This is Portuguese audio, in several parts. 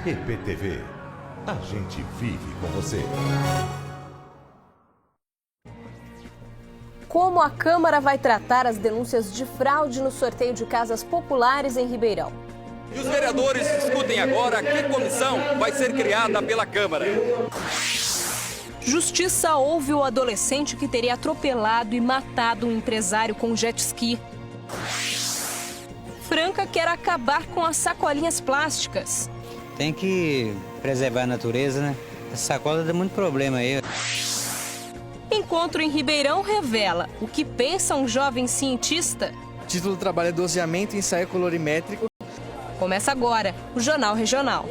EPTV, a gente vive com você. Como a Câmara vai tratar as denúncias de fraude no sorteio de casas populares em Ribeirão? E os vereadores discutem agora que comissão vai ser criada pela Câmara. Justiça ouve o adolescente que teria atropelado e matado um empresário com jet ski. Franca quer acabar com as sacolinhas plásticas. Tem que preservar a natureza, né? Essa sacola dá muito problema aí. Encontro em Ribeirão revela o que pensa um jovem cientista. O título do trabalho é Doseamento e Ensaio Colorimétrico. Começa agora o Jornal Regional.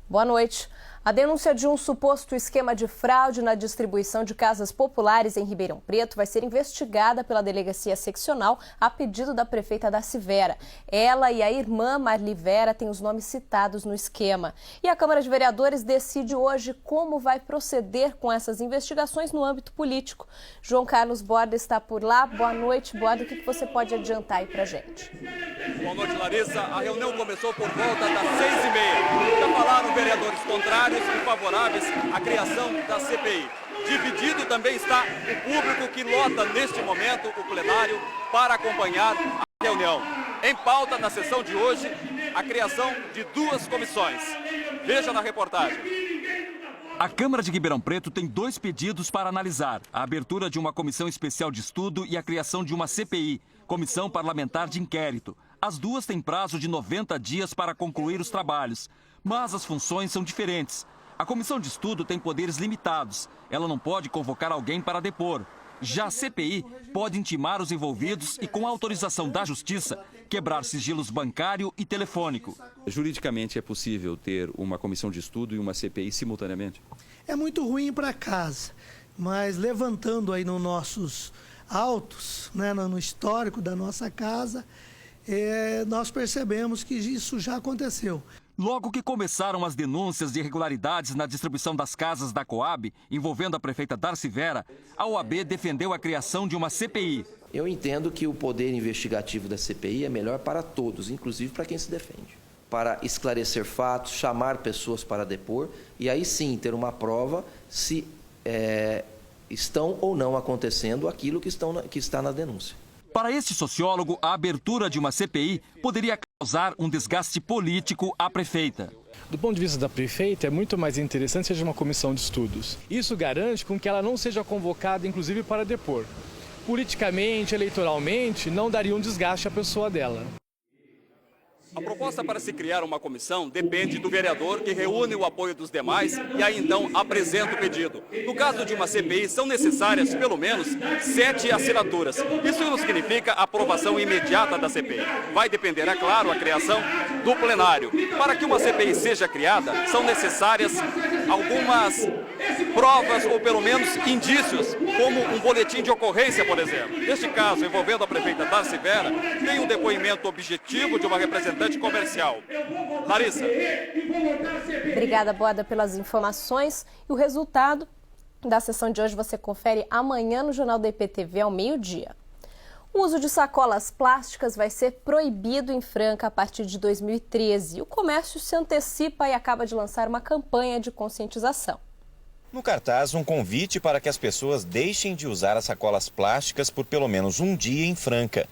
Boa noite. A denúncia de um suposto esquema de fraude na distribuição de casas populares em Ribeirão Preto vai ser investigada pela Delegacia Seccional a pedido da prefeita Darcy Vera. Ela e a irmã Marli Vera têm os nomes citados no esquema. E a Câmara de Vereadores decide hoje como vai proceder com essas investigações no âmbito político. João Carlos Borda está por lá. Boa noite, Borda. O que você pode adiantar aí pra gente? Boa noite, Larissa. A reunião começou por volta das 6h30. Já falaram vereadores contrários e favoráveis à criação da CPI. Dividido também está o público que lota neste momento o plenário para acompanhar a reunião. Em pauta na sessão de hoje, a criação de 2 comissões. Veja na reportagem. A Câmara de Ribeirão Preto tem 2 pedidos para analisar: a abertura de uma comissão especial de estudo e a criação de uma CPI, Comissão Parlamentar de Inquérito. As 2 têm prazo de 90 dias para concluir os trabalhos, mas as funções são diferentes. A comissão de estudo tem poderes limitados. Ela não pode convocar alguém para depor. Já a CPI pode intimar os envolvidos e, com a autorização da Justiça, quebrar sigilos bancário e telefônico. Juridicamente é possível ter uma comissão de estudo e uma CPI simultaneamente? É muito ruim para casa, mas levantando aí nos nossos autos, né, no histórico da nossa casa, nós percebemos que isso já aconteceu. Logo que começaram as denúncias de irregularidades na distribuição das casas da Coab, envolvendo a prefeita Darcy Vera, a OAB defendeu a criação de uma CPI. Eu entendo que o poder investigativo da CPI é melhor para todos, inclusive para quem se defende. Para esclarecer fatos, chamar pessoas para depor e aí sim ter uma prova se estão ou não acontecendo aquilo que está na denúncia. Para este sociólogo, a abertura de uma CPI poderia causar um desgaste político à prefeita. Do ponto de vista da prefeita, é muito mais interessante que seja uma comissão de estudos. Isso garante com que ela não seja convocada, inclusive, para depor. Politicamente, eleitoralmente, não daria um desgaste à pessoa dela. A proposta para se criar uma comissão depende do vereador, que reúne o apoio dos demais e aí então apresenta o pedido. No caso de uma CPI, são necessárias pelo menos 7 assinaturas. Isso não significa a aprovação imediata da CPI. Vai depender, é claro, a criação do plenário. Para que uma CPI seja criada, são necessárias algumas provas ou pelo menos indícios, como um boletim de ocorrência, por exemplo. Neste caso, envolvendo a prefeita Darcy Vera, tem um depoimento objetivo de uma representante comercial. Larissa. Obrigada, Borda, pelas informações. E o resultado da sessão de hoje você confere amanhã no Jornal da EPTV ao meio-dia. O uso de sacolas plásticas vai ser proibido em Franca a partir de 2013. O comércio se antecipa e acaba de lançar uma campanha de conscientização. No cartaz, um convite para que as pessoas deixem de usar as sacolas plásticas por pelo menos um dia em Franca.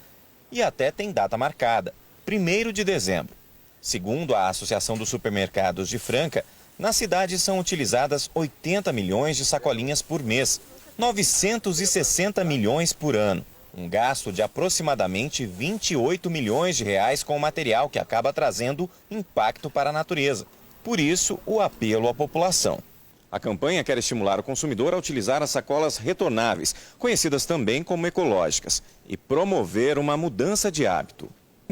E até tem data marcada, 1º de dezembro. Segundo a Associação dos Supermercados de Franca, na cidade são utilizadas 80 milhões de sacolinhas por mês, 960 milhões por ano. Um gasto de aproximadamente 28 milhões de reais com o material que acaba trazendo impacto para a natureza. Por isso, o apelo à população. A campanha quer estimular o consumidor a utilizar as sacolas retornáveis, conhecidas também como ecológicas, e promover uma mudança de hábito.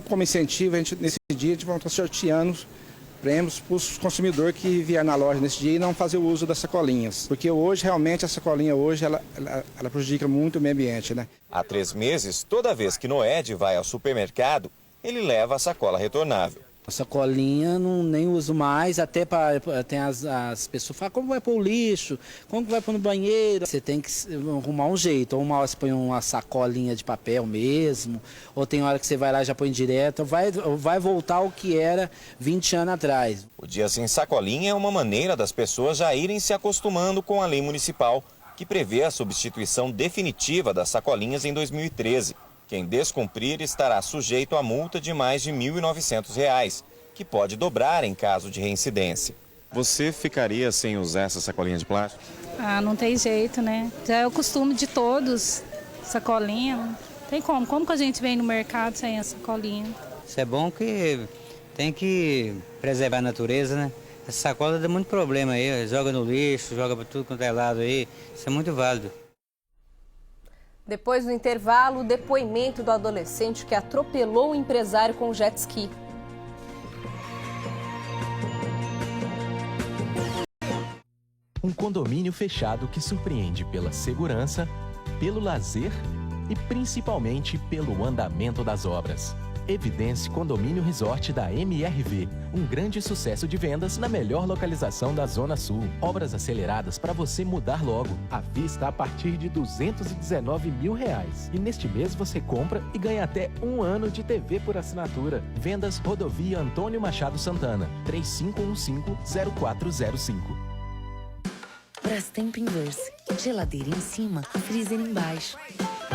Como incentivo, nesse dia a gente vai estar sorteando prêmios para os consumidores que vier na loja nesse dia e não fazer o uso das sacolinhas. Porque hoje, realmente, a sacolinha hoje, ela prejudica muito o meio ambiente, né? Há 3 meses, toda vez que Noed vai ao supermercado, ele leva a sacola retornável. Sacolinha nem uso mais, até tem as pessoas falam, como vai pôr o lixo, como vai pôr no banheiro. Você tem que arrumar um jeito, ou uma hora você põe uma sacolinha de papel mesmo, ou tem hora que você vai lá e já põe direto, vai voltar ao que era 20 anos atrás. O Dia Sem Sacolinha é uma maneira das pessoas já irem se acostumando com a lei municipal, que prevê a substituição definitiva das sacolinhas em 2013. Quem descumprir estará sujeito a multa de mais de R$ 1.900, que pode dobrar em caso de reincidência. Você ficaria sem usar essa sacolinha de plástico? Ah, não tem jeito, né? Já é o costume de todos, sacolinha. Não tem como. Como que a gente vem no mercado sem a sacolinha? Isso é bom que tem que preservar a natureza, né? Essa sacola dá muito problema aí, joga no lixo, joga para tudo quanto é lado aí. Isso é muito válido. Depois do intervalo, o depoimento do adolescente que atropelou o empresário com jet ski. Um condomínio fechado que surpreende pela segurança, pelo lazer e principalmente pelo andamento das obras. Evidence Condomínio Resort da MRV, um grande sucesso de vendas na melhor localização da Zona Sul. Obras aceleradas para você mudar logo. À vista a partir de R$ 219 mil. E neste mês você compra e ganha até 1 ano de TV por assinatura. Vendas Rodovia Antônio Machado Santana, 3515-0405. Brastemp Inverse. Geladeira em cima, freezer embaixo.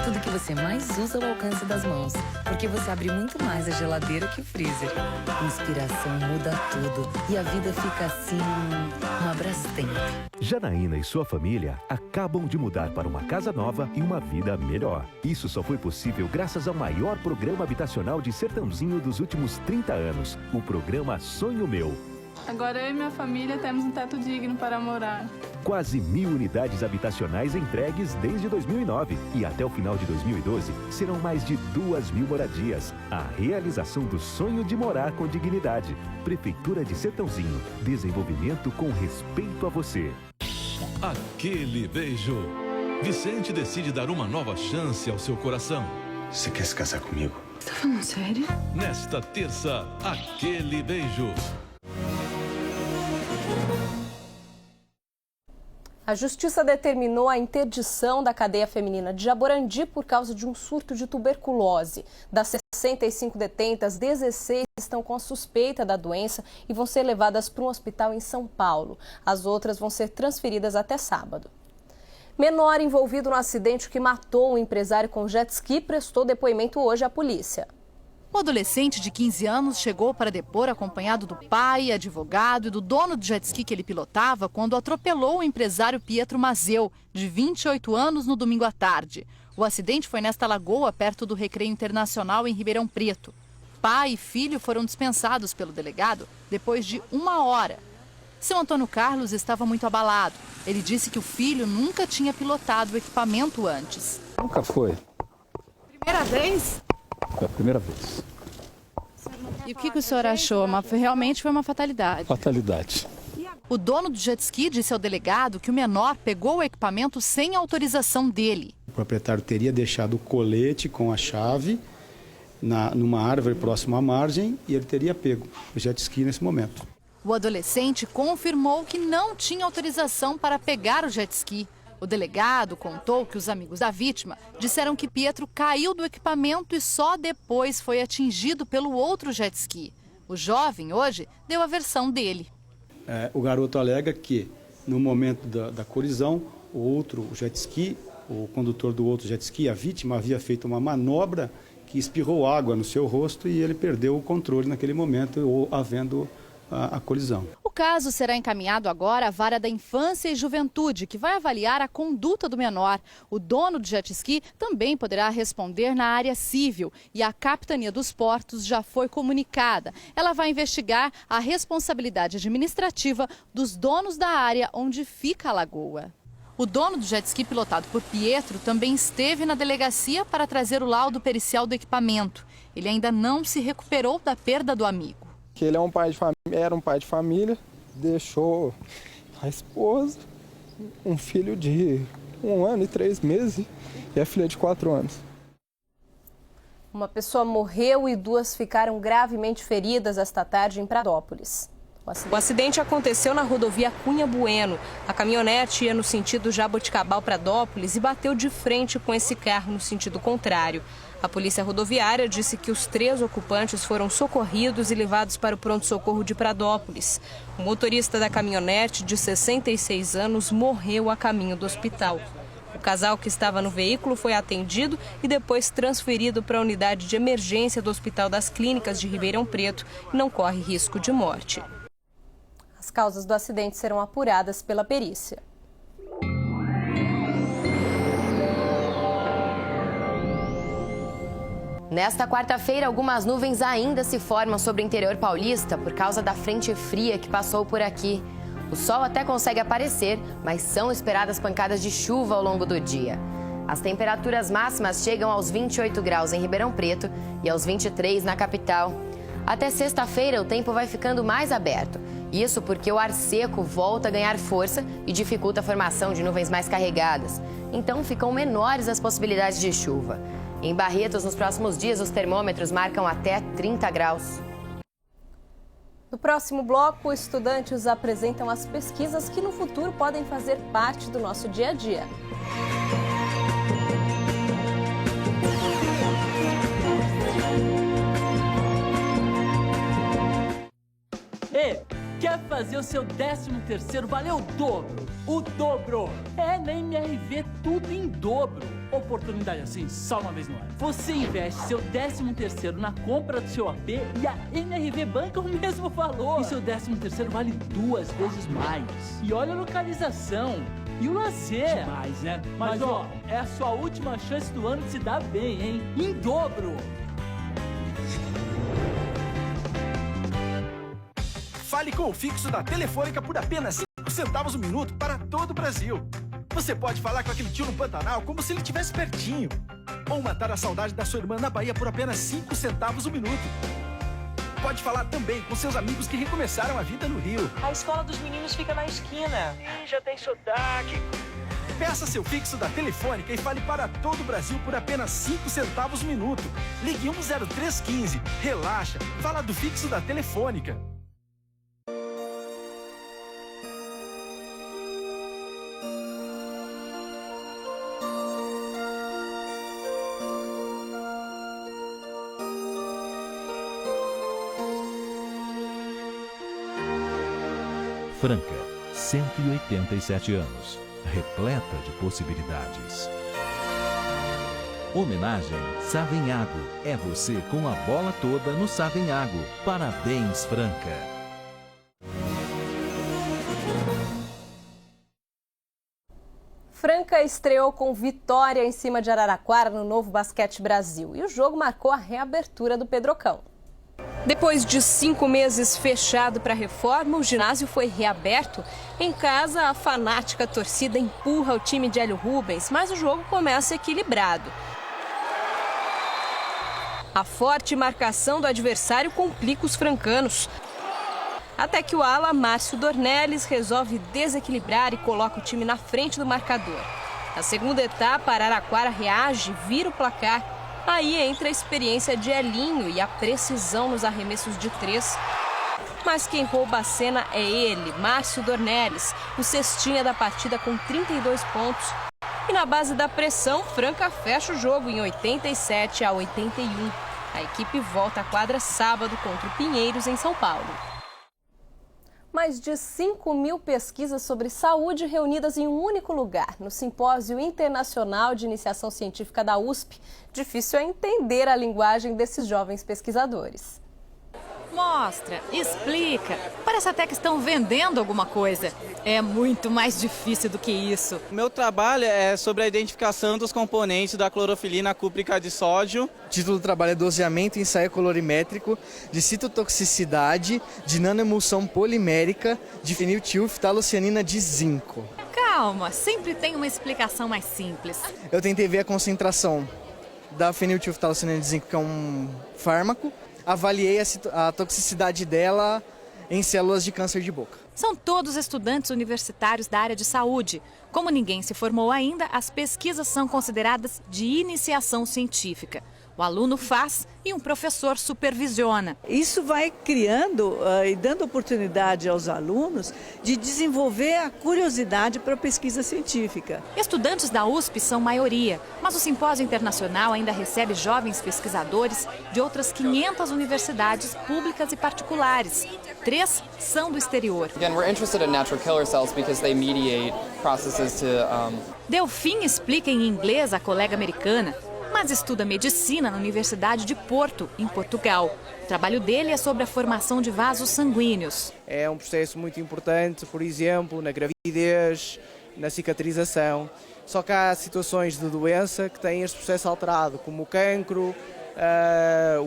Tudo que você mais usa ao alcance das mãos. Porque você abre muito mais a geladeira que o freezer. Inspiração muda tudo. E a vida fica assim, uma Brastemp. Janaína e sua família acabam de mudar para uma casa nova e uma vida melhor. Isso só foi possível graças ao maior programa habitacional de Sertãozinho dos últimos 30 anos. O programa Sonho Meu. Agora eu e minha família temos um teto digno para morar. Quase 1.000 unidades habitacionais entregues desde 2009. E até o final de 2012, serão mais de 2.000 moradias. A realização do sonho de morar com dignidade. Prefeitura de Sertãozinho. Desenvolvimento com respeito a você. Aquele beijo. Vicente decide dar uma nova chance ao seu coração. Você quer se casar comigo? Você tá falando sério? Nesta terça, aquele beijo. A Justiça determinou a interdição da cadeia feminina de Jaborandi por causa de um surto de tuberculose. Das 65 detentas, 16 estão com a suspeita da doença e vão ser levadas para um hospital em São Paulo. As outras vão ser transferidas até sábado. Menor envolvido no acidente que matou um empresário com jet ski prestou depoimento hoje à polícia. O adolescente de 15 anos chegou para depor acompanhado do pai, advogado e do dono do jet ski que ele pilotava quando atropelou o empresário Pietro Mazeu, de 28 anos, no domingo à tarde. O acidente foi nesta lagoa, perto do Recreio Internacional, em Ribeirão Preto. Pai e filho foram dispensados pelo delegado depois de 1 hora. Seu Antônio Carlos estava muito abalado. Ele disse que o filho nunca tinha pilotado o equipamento antes. Nunca foi. Primeira vez? Foi a primeira vez. E o que o senhor achou? Realmente foi uma fatalidade? Fatalidade. O dono do jet ski disse ao delegado que o menor pegou o equipamento sem autorização dele. O proprietário teria deixado o colete com a chave numa árvore próxima à margem e ele teria pego o jet ski nesse momento. O adolescente confirmou que não tinha autorização para pegar o jet ski. O delegado contou que os amigos da vítima disseram que Pietro caiu do equipamento e só depois foi atingido pelo outro jet ski. O jovem, hoje, deu a versão dele. O garoto alega que, no momento da colisão, o jet ski, o condutor do outro jet ski, a vítima, havia feito uma manobra que espirrou água no seu rosto e ele perdeu o controle naquele momento, havendo a colisão. O caso será encaminhado agora à Vara da Infância e Juventude, que vai avaliar a conduta do menor. O dono do jet ski também poderá responder na área civil e a Capitania dos Portos já foi comunicada. Ela vai investigar a responsabilidade administrativa dos donos da área onde fica a lagoa. O dono do jet ski pilotado por Pietro também esteve na delegacia para trazer o laudo pericial do equipamento. Ele ainda não se recuperou da perda do amigo. Que ele era um pai de família, deixou a esposa, um filho de 1 ano e 3 meses e a filha de 4 anos. Uma pessoa morreu e 2 ficaram gravemente feridas esta tarde em Pradópolis. O acidente aconteceu na rodovia Cunha Bueno. A caminhonete ia no sentido Jaboticabal-Pradópolis e bateu de frente com esse carro no sentido contrário. A polícia rodoviária disse que os 3 ocupantes foram socorridos e levados para o pronto-socorro de Pradópolis. O motorista da caminhonete, de 66 anos, morreu a caminho do hospital. O casal que estava no veículo foi atendido e depois transferido para a unidade de emergência do Hospital das Clínicas de Ribeirão Preto e não corre risco de morte. As causas do acidente serão apuradas pela perícia. Nesta quarta-feira, algumas nuvens ainda se formam sobre o interior paulista por causa da frente fria que passou por aqui. O sol até consegue aparecer, mas são esperadas pancadas de chuva ao longo do dia. As temperaturas máximas chegam aos 28 graus em Ribeirão Preto e aos 23 na capital. Até sexta-feira, o tempo vai ficando mais aberto. Isso porque o ar seco volta a ganhar força e dificulta a formação de nuvens mais carregadas. Então, ficam menores as possibilidades de chuva. Em Barretos, nos próximos dias, os termômetros marcam até 30 graus. No próximo bloco, estudantes apresentam as pesquisas que no futuro podem fazer parte do nosso dia a dia. Ei, quer fazer o seu 13º valer o dobro? O dobro! É, na MRV tudo em dobro. Oportunidade assim, só uma vez no ano. Você investe seu 13º na compra do seu AP e a MRV banca o mesmo valor. E seu 13º vale 2 vezes mais. E olha a localização. E o lazer. Demais, né? Mas ó, é a sua última chance do ano de se dar bem, hein? Em dobro. Fale com o fixo da Telefônica por apenas 5 centavos o minuto para todo o Brasil. Você pode falar com aquele tio no Pantanal como se ele estivesse pertinho. Ou matar a saudade da sua irmã na Bahia por apenas 5 centavos o minuto. Pode falar também com seus amigos que recomeçaram a vida no Rio. A escola dos meninos fica na esquina. Já tem sotaque. Peça seu fixo da Telefônica e fale para todo o Brasil por apenas 5 centavos o minuto. Ligue 10315. Relaxa. Fala do fixo da Telefônica. Franca, 187 anos, repleta de possibilidades. Homenagem Savenhago. É você com a bola toda no Savenhago. Parabéns, Franca. Franca estreou com vitória em cima de Araraquara no Novo Basquete Brasil. E o jogo marcou a reabertura do Pedrocão. Depois de 5 meses fechado para reforma, o ginásio foi reaberto. Em casa, a fanática torcida empurra o time de Hélio Rubens, mas o jogo começa equilibrado. A forte marcação do adversário complica os francanos. Até que o ala Márcio Dornelles resolve desequilibrar e coloca o time na frente do marcador. Na segunda etapa, Araraquara reage, vira o placar. Aí entra a experiência de Elinho e a precisão nos arremessos de 3. Mas quem rouba a cena é ele, Márcio Dornelles, o cestinha da partida com 32 pontos. E na base da pressão, Franca fecha o jogo em 87-81. A equipe volta à quadra sábado contra o Pinheiros, em São Paulo. Mais de 5.000 pesquisas sobre saúde reunidas em um único lugar, no Simpósio Internacional de Iniciação Científica da USP. Difícil é entender a linguagem desses jovens pesquisadores. Mostra, explica. Parece até que estão vendendo alguma coisa. É muito mais difícil do que isso. Meu trabalho é sobre a identificação dos componentes da clorofilina cúprica de sódio. O título do trabalho é doseamento e ensaio colorimétrico de citotoxicidade de nanoemulsão polimérica de feniltilftalocianina de zinco. Calma, sempre tem uma explicação mais simples. Eu tentei ver a concentração da feniltilftalocianina de zinco, que é um fármaco. Avaliei a toxicidade dela em células de câncer de boca. São todos estudantes universitários da área de saúde. Como ninguém se formou ainda, as pesquisas são consideradas de iniciação científica. O aluno faz e um professor supervisiona. Isso vai criando e dando oportunidade aos alunos de desenvolver a curiosidade para a pesquisa científica. Estudantes da USP são maioria, mas o Simpósio Internacional ainda recebe jovens pesquisadores de outras 500 universidades públicas e particulares. 3 são do exterior. Delfim explica em inglês à colega americana, mas estuda medicina na Universidade de Porto, em Portugal. O trabalho dele é sobre a formação de vasos sanguíneos. É um processo muito importante, por exemplo, na gravidez, na cicatrização. Só que há situações de doença que têm este processo alterado, como o cancro,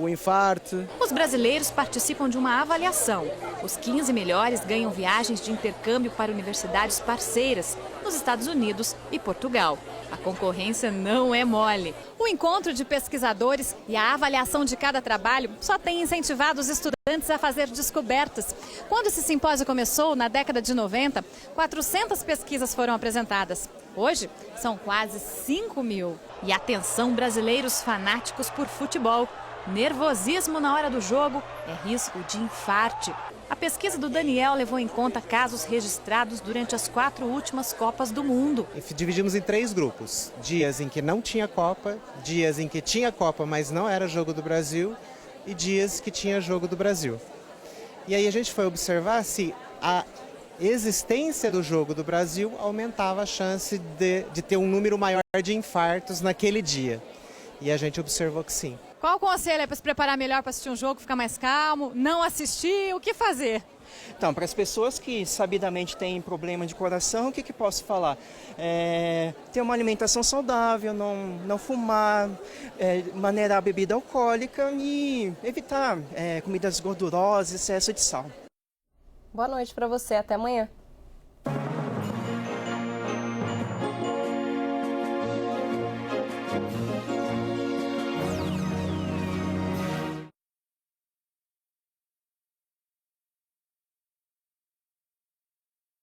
o infarto. Os brasileiros participam de uma avaliação. Os 15 melhores ganham viagens de intercâmbio para universidades parceiras, nos Estados Unidos e Portugal. A concorrência não é mole. O encontro de pesquisadores e a avaliação de cada trabalho só tem incentivado os estudantes a fazer descobertas. Quando esse simpósio começou, na década de 90, 400 pesquisas foram apresentadas. Hoje, são quase 5.000. E atenção, brasileiros fanáticos por futebol. Nervosismo na hora do jogo é risco de infarte. A pesquisa do Daniel levou em conta casos registrados durante as 4 últimas Copas do Mundo. Dividimos em 3 grupos. Dias em que não tinha Copa, dias em que tinha Copa, mas não era jogo do Brasil, e dias que tinha jogo do Brasil. E aí a gente foi observar se a existência do jogo do Brasil aumentava a chance de ter um número maior de infartos naquele dia. E a gente observou que sim. Qual o conselho é para se preparar melhor para assistir um jogo, ficar mais calmo, não assistir, o que fazer? Então, para as pessoas que sabidamente têm problema de coração, o que posso falar? Ter uma alimentação saudável, não fumar, maneirar a bebida alcoólica e evitar comidas gordurosas, excesso de sal. Boa noite para você, até amanhã.